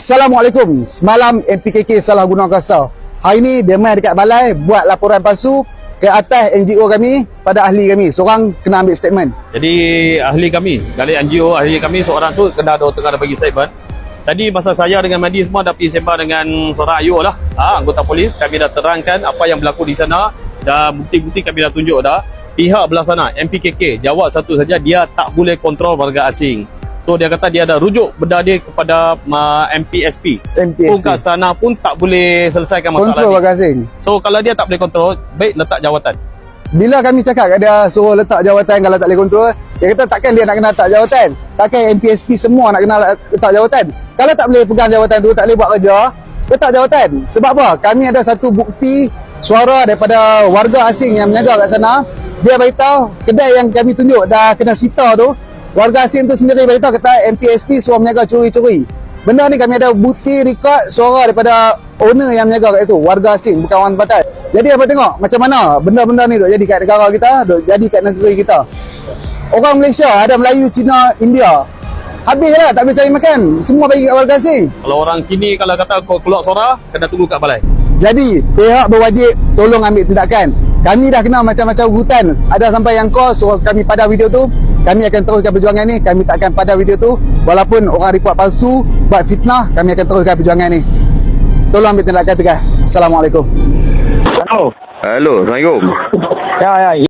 Assalamualaikum. Semalam MPKK salah guna kuasa. Hari ni dia main dekat balai buat laporan palsu ke atas NGO kami pada ahli kami. Seorang kena ambil statement. Jadi ahli kami, dari NGO ahli kami seorang tu tengah ada bagi statement. Tadi masa saya dengan Madi semua dah pergi sembang dengan seorang Ayuh lah, anggota polis. Kami dah terangkan apa yang berlaku di sana dan bukti-bukti kami dah tunjuk dah. Pihak belah sana MPKK jawab satu saja, dia tak boleh kontrol warga asing. So dia kata dia ada rujuk benda dia kepada MPSP. Pun kat sana pun tak boleh selesaikan masalah kontrol warga asing. So kalau dia tak boleh kontrol, baik letak jawatan. Bila kami cakap kat dia suruh letak jawatan kalau tak boleh kontrol, dia kata takkan dia nak kena letak jawatan. Takkan MPSP semua nak kena letak jawatan. Kalau tak boleh pegang jawatan tu, tak boleh buat kerja, letak jawatan. Sebab apa? Kami ada satu bukti suara daripada warga asing yang menjaga kat sana. Dia beritahu kedai yang kami tunjuk dah kena sita tu, warga asing tu sendiri beritahu kata MPSP suruh menjaga curi-curi. Benda ni kami ada bukti rekod suara daripada owner yang menjaga kat itu, warga asing, bukan orang tempatan. Jadi apa tengok macam mana benda-benda ni duk jadi kat negara kita, duk jadi kat negeri kita. Orang Malaysia, ada Melayu, Cina, India. Habislah tak boleh cari makan, semua bagi kat warga asing. Kalau orang sini kalau kata keluar suara, kena tunggu kat balai. Jadi pihak berwajib tolong ambil tindakan. Kami dah kena macam-macam hutan. Ada sampai yang call suruh kami pada video tu. Kami akan teruskan perjuangan ni. Kami tak akan pada video tu. Walaupun orang report palsu, buat fitnah, kami akan teruskan perjuangan ni. Tolong ambil tindakan tegas. Assalamualaikum. Hello. Assalamualaikum. Ya.